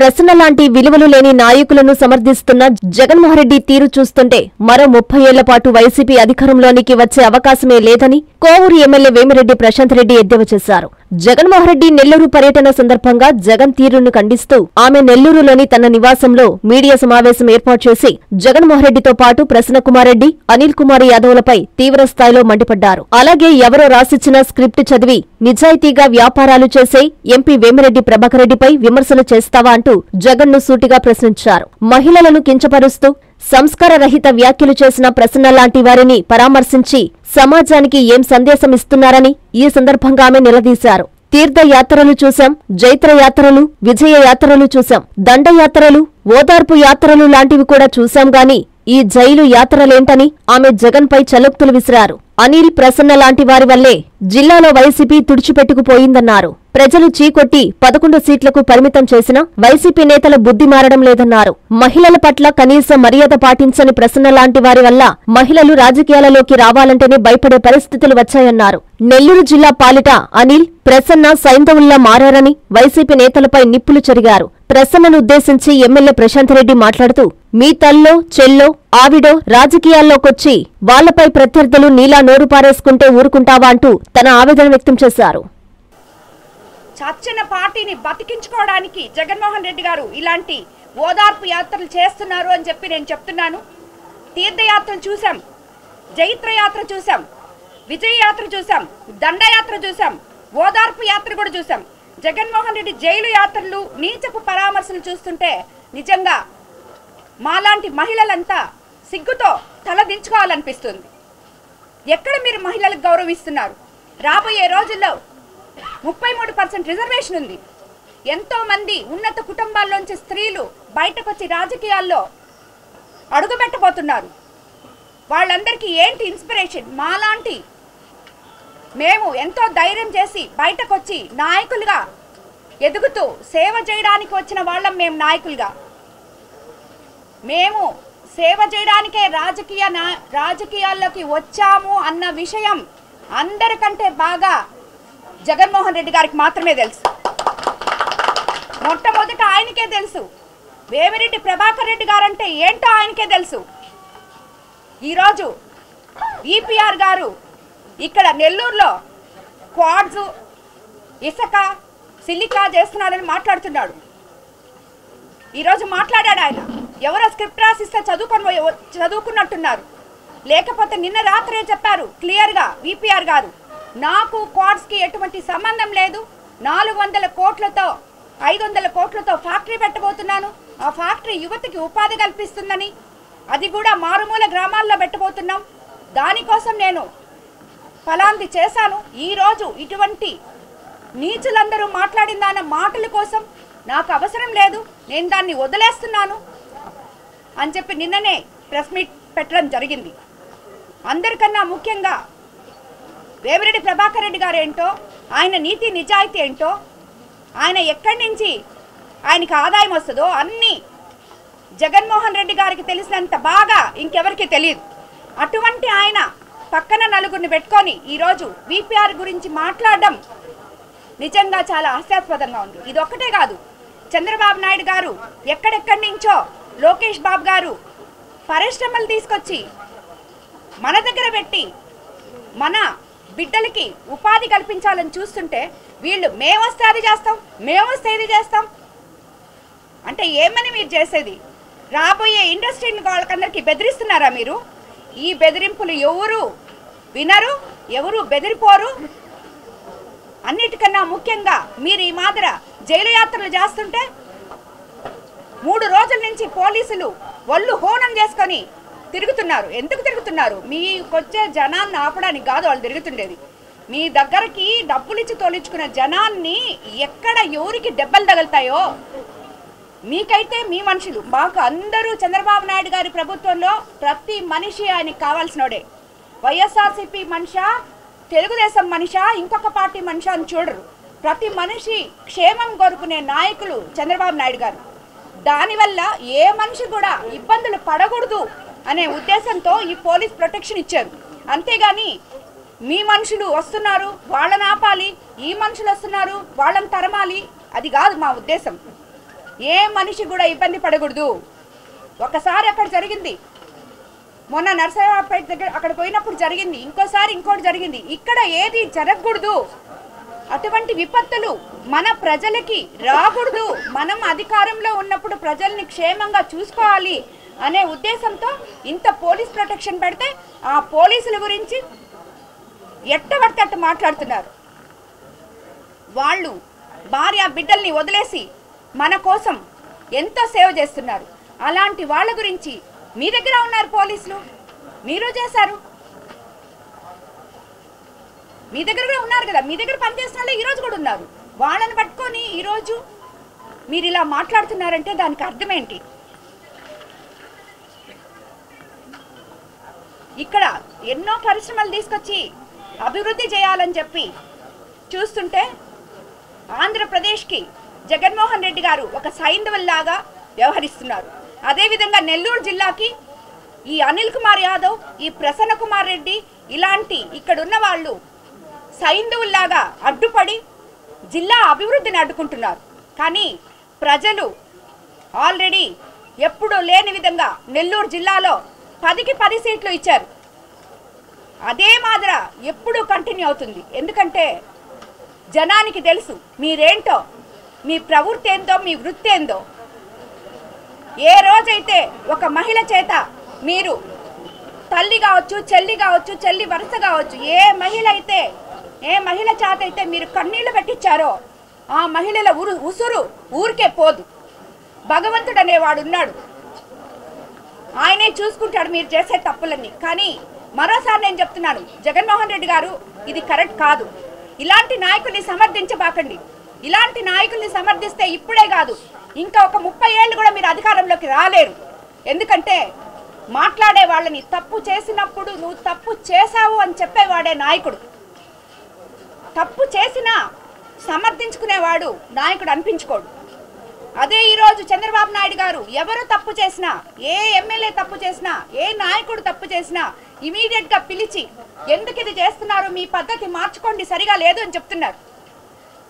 ప్రసన్న లాంటి విలువలు లేని నాయకులను సమర్థిస్తున్న జగన్మోహన్ రెడ్డి తీరు చూస్తుంటే మరో 30 ఏళ్ల పాటు వైసీపీ అధికారంలోనికి వచ్చే అవకాశమే లేదని కోవూరు ఎమ్మెల్యే వేమిరెడ్డి ప్రశాంత్ రెడ్డి ఎద్దేవా చేశారు. జగన్మోహన్ రెడ్డి నెల్లూరు పర్యటన సందర్భంగా జగన్ తీరును ఖండిస్తూ ఆమె నెల్లూరులోని తన నివాసంలో మీడియా సమావేశం ఏర్పాటు చేసి జగన్మోహన్ రెడ్డితో పాటు ప్రసన్న కుమార్ రెడ్డి, అనిల్ కుమార్ యాదవ్లపై తీవ్రస్థాయిలో మండిపడ్డారు. అలాగే ఎవరో రాసిచ్చిన స్క్రిప్ట్ చదివి నిజాయితీగా వ్యాపారాలు చేసే ఎంపీ వేమిరెడ్డి ప్రభాకర్ రెడ్డిపై విమర్శలు చేస్తావా అంటూ జగన్ను సూటిగా ప్రశ్నించారు. మహిళలను కించపరుస్తూ సంస్కార రహిత వ్యాఖ్యలు చేసిన ప్రసన్న లాంటి వారిని పరామర్శించి సమాజానికి ఏం సందేశం ఇస్తున్నారని ఈ సందర్భంగా ఆమె నిలదీశారు. తీర్థయాత్రలు చూశాం, జైత్రయాత్రలు, విజయయాత్రలు చూశాం, దండయాత్రలు, ఓదార్పు యాత్రలు లాంటివి కూడా చూశాం గాని ఈ జైలు యాత్రలేంటని ఆమె జగన్పై చలోక్తులు విసిరారు. అనిల్, ప్రసన్న లాంటి వారి వల్లే జిల్లాలో వైసీపీ తుడిచిపెట్టుకుపోయిందన్నారు. ప్రజలు చీకొట్టి 11 సీట్లకు పరిమితం చేసినా వైసీపీ నేతల బుద్ధి మారడం లేదన్నారు. మహిళల పట్ల కనీస మర్యాద పాటించని ప్రసన్న లాంటి వారి వల్ల మహిళలు రాజకీయాలలోకి రావాలంటేనే భయపడే పరిస్థితులు వచ్చాయన్నారు. నెల్లూరు జిల్లా పాలిట అనిల్, ప్రసన్న సైంధవుల్లా మారారని వైసీపీ నేతలపై నిప్పులు చెరిగారు. ప్రసన్నను ఉద్దేశించి ఎమ్మెల్యే ప్రశాంత్ రెడ్డి మాట్లాడుతూ మీ తల్లో, చెల్లో, ఆవిడో రాజకీయాల్లోకొచ్చి వాళ్లపై ప్రత్యర్థులు నీలా నోరు పారేసుకుంటే ఊరుకుంటావా అంటూ తన ఆవేదన వ్యక్తం చేశారు. చచ్చిన పార్టీని బతికించుకోవడానికి జగన్మోహన్ రెడ్డి గారు ఇలాంటి ఓదార్పు యాత్రలు చేస్తున్నారు అని చెప్పి నేను చెప్తున్నాను. తీర్థయాత్రలు చూసాం, జైత్రయాత్ర చూసాం, విజయయాత్ర చూసాం, దండయాత్ర చూసాం, ఓదార్పు యాత్ర కూడా చూసాం. జగన్మోహన్ రెడ్డి జైలు యాత్రలు, నీచపు పరామర్శలు చూస్తుంటే నిజంగా మాలాంటి మహిళలంతా సిగ్గుతో తలదించుకోవాలనిపిస్తుంది. ఎక్కడ మీరు మహిళలకు గౌరవిస్తున్నారు? రాబోయే రోజుల్లో 33% రిజర్వేషన్ ఉంది. ఎంతో మంది ఉన్నత కుటుంబాల్లోంచి స్త్రీలు బయటకొచ్చి రాజకీయాల్లో అడుగుపెట్టబోతున్నారు. వాళ్ళందరికీ ఏంటి ఇన్స్పిరేషన్? మాలాంటి మేము ఎంతో ధైర్యం చేసి బయటకొచ్చి నాయకులుగా ఎదుగుతూ సేవ చేయడానికి వచ్చిన వాళ్ళం. మేము నాయకులుగా మేము సేవ చేయడానికే రాజకీయాల్లోకి వచ్చాము అన్న విషయం అందరికంటే బాగా జగన్మోహన్ రెడ్డి గారికి మాత్రమే తెలుసు. మొట్టమొదట ఆయనకే తెలుసు. వేమిరెడ్డి ప్రభాకర్ రెడ్డి గారంటే ఏంటో ఆయనకే తెలుసు. ఈరోజు ఈపీఆర్ గారు ఇక్కడ నెల్లూరులో క్వాడ్స్, ఇసుక, సిలికా చేస్తున్నాడని మాట్లాడుతున్నాడు. ఈరోజు మాట్లాడాడు ఆయన. ఎవరో స్క్రిప్ట్ రాసిస్తే చదువుకున్నట్టున్నారు. లేకపోతే నిన్న రాత్రే చెప్పారు క్లియర్గా ఈపీఆర్ గారు, నాకు క్వాడ్స్కి ఎటువంటి సంబంధం లేదు. 400 కోట్లతో 500 కోట్లతో ఫ్యాక్టరీ పెట్టబోతున్నాను. ఆ ఫ్యాక్టరీ యువతకి ఉపాధి కల్పిస్తుందని, అది కూడా మారుమూల గ్రామాల్లో పెట్టబోతున్నాం. దానికోసం నేను ఫలాంది చేశాను. ఈరోజు ఇటువంటి నీచులందరూ మాట్లాడిన దాని మాటల కోసం నాకు అవసరం లేదు, నేను దాన్ని వదిలేస్తున్నాను అని చెప్పి నిన్ననే ప్రెస్ మీట్ పెట్టడం జరిగింది. అందరికన్నా ముఖ్యంగా వేమిరెడ్డి ప్రభాకర్ రెడ్డి గారు ఏంటో, ఆయన నీతి నిజాయితీ ఏంటో, ఆయన ఎక్కడి నుంచి ఆయనకి ఆదాయం వస్తుందో అన్నీ జగన్మోహన్ రెడ్డి గారికి తెలిసినంత బాగా ఇంకెవరికి తెలియదు. అటువంటి ఆయన పక్కన నలుగురిని పెట్టుకొని ఈరోజు వీపీఆర్ గురించి మాట్లాడడం నిజంగా చాలా హాస్యాస్పదంగా ఉంది. ఇది ఒక్కటే కాదు, చంద్రబాబు నాయుడు గారు ఎక్కడెక్కడి నుంచో, లోకేష్ బాబు గారు పరిశ్రమలు తీసుకొచ్చి మన దగ్గర పెట్టి మన బిడ్డలకి ఉపాధి కల్పించాలని చూస్తుంటే వీళ్ళు మేమొస్తే అది చేస్తాం, మేమొస్తే ఇది చేస్తాం అంటే ఏమని మీరు చేసేది? రాబోయే ఇండస్ట్రీని వాళ్ళకందరికీ బెదిరిస్తున్నారా మీరు? ఈ బెదిరింపులు ఎవరు వినరు, ఎవరు బెదిరిపోరు. అన్నిటికన్నా ముఖ్యంగా మీరు ఈ మాదిర జైలు యాత్రలు చేస్తుంటే 3 రోజుల నుంచి పోలీసులు ఒళ్ళు హోనం చేసుకొని తిరుగుతున్నారు. ఎందుకు తిరుగుతున్నారు? మీకొచ్చే జనాన్ని ఆపడానికి కాదు వాళ్ళు తిరుగుతుండేది. మీ దగ్గరికి డబ్బులు ఇచ్చి తోలించుకున్న జనాన్ని ఎక్కడ ఎవరికి దెబ్బలు తగులుతాయో మీకైతే మీ మనుషులు, మాకు అందరూ చంద్రబాబు నాయుడు గారి ప్రభుత్వంలో ప్రతి మనిషి ఆయనకి కావాల్సినోడే. వైఎస్ఆర్సీపీ మనిషా, తెలుగుదేశం మనిషా, ఇంకొక పార్టీ మనిషా అని చూడరు. ప్రతి మనిషి క్షేమం కోరుకునే నాయకులు చంద్రబాబు నాయుడు గారు. దానివల్ల ఏ మనిషి కూడా ఇబ్బందులు పడకూడదు అనే ఉద్దేశంతో ఈ పోలీస్ ప్రొటెక్షన్ ఇచ్చారు. అంతేగాని మీ మనుషులు వస్తున్నారు వాళ్ళని ఆపాలి, ఈ మనుషులు వస్తున్నారు వాళ్ళని తరమాలి, అది కాదు మా ఉద్దేశం. ఏ మనిషి కూడా ఇబ్బంది పడకూడదు. ఒకసారి అక్కడ జరిగింది, మొన్న నరసరావుపేట దగ్గర అక్కడ పోయినప్పుడు జరిగింది, ఇంకోసారి ఇంకోటి జరిగింది. ఇక్కడ ఏది జరగకూడదు, అటువంటి విపత్తులు మన ప్రజలకి రాకూడదు. మనం అధికారంలో ఉన్నప్పుడు ప్రజల్ని క్షేమంగా చూసుకోవాలి అనే ఉద్దేశంతో ఇంత పోలీస్ ప్రొటెక్షన్ పెడితే ఆ పోలీసుల గురించి ఎట్టబడితే అట్ట మాట్లాడుతున్నారు. వాళ్ళు భార్య బిడ్డల్ని వదిలేసి మన కోసం ఎంతో సేవ చేస్తున్నారు. అలాంటి వాళ్ళ గురించి మీ దగ్గర ఉన్నారు పోలీసులు, మీరు చేశారు, మీ దగ్గర కూడా ఉన్నారు కదా, మీ దగ్గర పనిచేసిన వాళ్ళు ఈరోజు కూడా ఉన్నారు. వాళ్ళని పట్టుకొని ఈరోజు మీరు ఇలా మాట్లాడుతున్నారంటే దానికి అర్థం ఏంటి? ఇక్కడ ఎన్నో పరిశ్రమలు తీసుకొచ్చి అభివృద్ధి చేయాలని చెప్పి చూస్తుంటే ఆంధ్రప్రదేశ్కి జగన్మోహన్ రెడ్డి గారు ఒక సైంధవుల్లాగా వ్యవహరిస్తున్నారు. అదేవిధంగా నెల్లూరు జిల్లాకి ఈ అనిల్ కుమార్ యాదవ్, ఈ ప్రసన్న కుమార్ రెడ్డి ఇలాంటి ఇక్కడున్న వాళ్ళు సైంధవుల్లాగా అడ్డుపడి జిల్లా అభివృద్ధిని అడ్డుకుంటున్నారు. కానీ ప్రజలు ఆల్రెడీ ఎప్పుడూ లేని విధంగా నెల్లూరు జిల్లాలో 10కి 10 సీట్లు ఇచ్చారు. అదే మాదిర ఎప్పుడూ కంటిన్యూ అవుతుంది. ఎందుకంటే జనానికి తెలుసు మీరేంటో, మీ ప్రవృత్తి ఏందో, మీ వృత్తి ఏందో. ఏ రోజైతే ఒక మహిళ చేత మీరు తల్లి కావచ్చు, చెల్లి కావచ్చు, చెల్లి వరుస కావచ్చు, ఏ మహిళ చేత అయితే మీరు కన్నీళ్లు పెట్టించారో ఆ మహిళల ఉసురు ఊరికే పోదు. భగవంతుడు అనేవాడు ఉన్నాడు, ఆయనే చూసుకుంటాడు మీరు చేసే తప్పులన్నీ. కానీ మరోసారి నేను చెప్తున్నాను, జగన్మోహన్ రెడ్డి గారు ఇది కరెక్ట్ కాదు. ఇలాంటి నాయకుల్ని సమర్థించబాకండి. ఇలాంటి నాయకుల్ని సమర్థిస్తే ఇప్పుడే కాదు, ఇంకా ఒక 30 ఏళ్ళు కూడా మీరు అధికారంలోకి రాలేరు. ఎందుకంటే మాట్లాడే వాళ్ళని తప్పు చేసినప్పుడు నువ్వు తప్పు చేశావు అని చెప్పేవాడే నాయకుడు. తప్పు చేసినా సమర్థించుకునేవాడు నాయకుడు అనిపించుకోడు. అదే ఈరోజు చంద్రబాబు నాయుడు గారు ఎవరు తప్పు చేసినా, ఏ ఎమ్మెల్యే తప్పు చేసినా, ఏ నాయకుడు తప్పు చేసినా ఇమీడియట్గా పిలిచి ఎందుకు ఇది చేస్తున్నారు, మీ పద్ధతి మార్చుకోండి, సరిగా లేదు అని చెప్తున్నారు.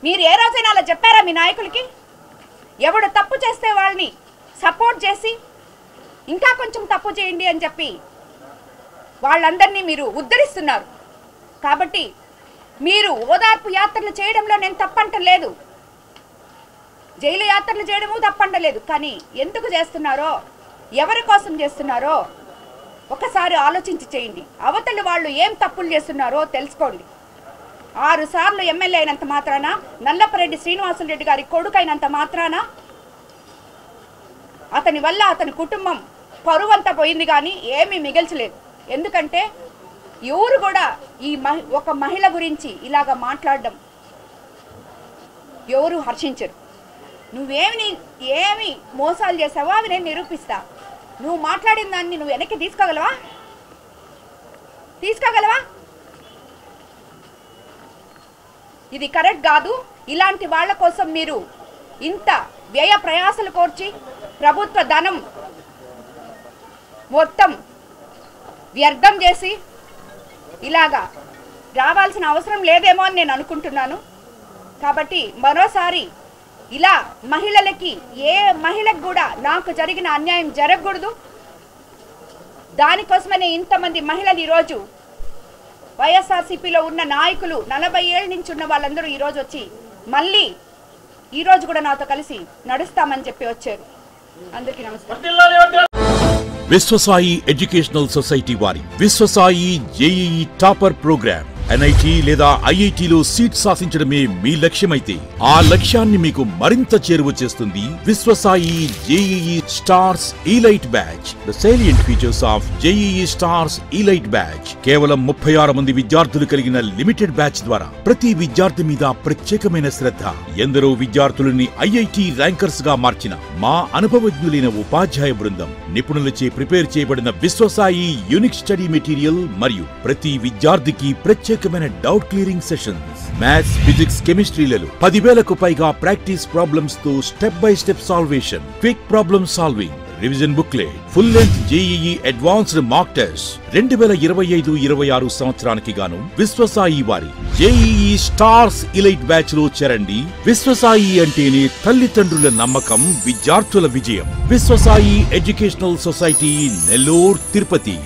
మీరు ఏ రోజైనా అలా చెప్పారా మీ నాయకులకి? ఎవడు తప్పు చేస్తే వాళ్ళని సపోర్ట్ చేసి ఇంకా కొంచెం తప్పు చేయండి అని చెప్పి వాళ్ళందరినీ మీరు ఉద్ధరిస్తున్నారు. కాబట్టి మీరు ఓదార్పు యాత్రలు చేయడంలో నేను తప్పంటలేదు, జైలు యాత్రలు చేయడము తప్పంటలేదు. కానీ ఎందుకు చేస్తున్నారో, ఎవరి కోసం చేస్తున్నారో ఒకసారి ఆలోచించి చేయండి. అవతలి వాళ్ళు ఏం తప్పులు చేస్తున్నారో తెలుసుకోండి. 6 సార్లు ఎమ్మెల్యే అయినంత మాత్రాన, నల్లపరెడ్డి శ్రీనివాసులరెడ్డి గారి కొడుకైనంత మాత్రాన అతని వల్ల అతని కుటుంబం పరువంతా పోయింది కానీ ఏమీ మిగల్చలేదు. ఎందుకంటే ఎవరు కూడా ఒక మహిళ గురించి ఇలాగ మాట్లాడడం ఎవరు హర్షించరు. ఏమి మోసాలు చేసావో అవి నేను నిరూపిస్తా. నువ్వు మాట్లాడిన దాన్ని నువ్వు వెనక్కి తీసుకోగలవా? ఇది కరెక్ట్ కాదు. ఇలాంటి వాళ్ళ కోసం మీరు ఇంత వ్యయ ప్రయాసలు కోర్చి ప్రభుత్వ ధనం మొత్తం వ్యర్థం చేసి ఇలాగా రావాల్సిన అవసరం లేదేమో అని నేను అనుకుంటున్నాను. కాబట్టి మరోసారి ఇలా మహిళలకి, ఏ మహిళకు కూడా నాకు జరిగిన అన్యాయం జరగకూడదు. దానికోసమనే ఇంతమంది మహిళలు ఈరోజు వైఎస్ఆర్సీపీలో ఉన్న నాయకులు 40 ఏళ్ళ నుంచి ఉన్న వాళ్ళందరూ ఈరోజు వచ్చి మళ్ళీ ఈరోజు కూడా నాతో కలిసి నడుస్తామని చెప్పి వచ్చారు. అందరికీ నమస్కారం. విశ్వసాయి ఎడ్యుకేషనల్ సొసైటీ వారి Viswasai JEE topper program NIT లేదా IITలో సీట్ సాధించడమే మీ లక్ష్యమైతే ఆ లక్ష్యాన్ని మీకు మరింత చేరువ చేస్తుంది Viswasai JEE stars elite batch. The salient features of JEE stars elite batch. కేవలం 36 మంది విద్యార్థులు కలిగిన లిమిటెడ్ బ్యాచ్ ద్వారా ప్రతి విద్యార్థి మీద ప్రత్యేకమైన శ్రద్ధ, ఎందరో విద్యార్థులని IIT ర్యాంకర్స్ గా మార్చిన మా అనుభవజ్ఞులైన ఉపాధ్యాయ బృందం, నిపుణులచే ప్రిపేర్ చేయబడిన విశ్వసాయి యూనిక్ స్టడీ మెటీరియల్ మరియు ప్రతి విద్యార్థికి ప్రత్యేకమైన doubt clearing sessions, maths, physics, కెమిస్ట్రీలలో 10,000కు పైగా ప్రాక్టీస్ ప్రాబ్లమ్స్ తో step by step salvation, quick problem solving, revision booklet, full length JEE Advanced mock test 2025-26 సంవత్సరానికి గాను విశ్వసాయి వారి జేఈఈ స్టార్స్ ఇలైట్ బ్యాచ్ లో చేరండి. విశ్వసాయి అంటేనే తల్లిదండ్రుల నమ్మకం, విద్యార్థుల విజయం. Viswasai educational society, Nellore, Tirupati.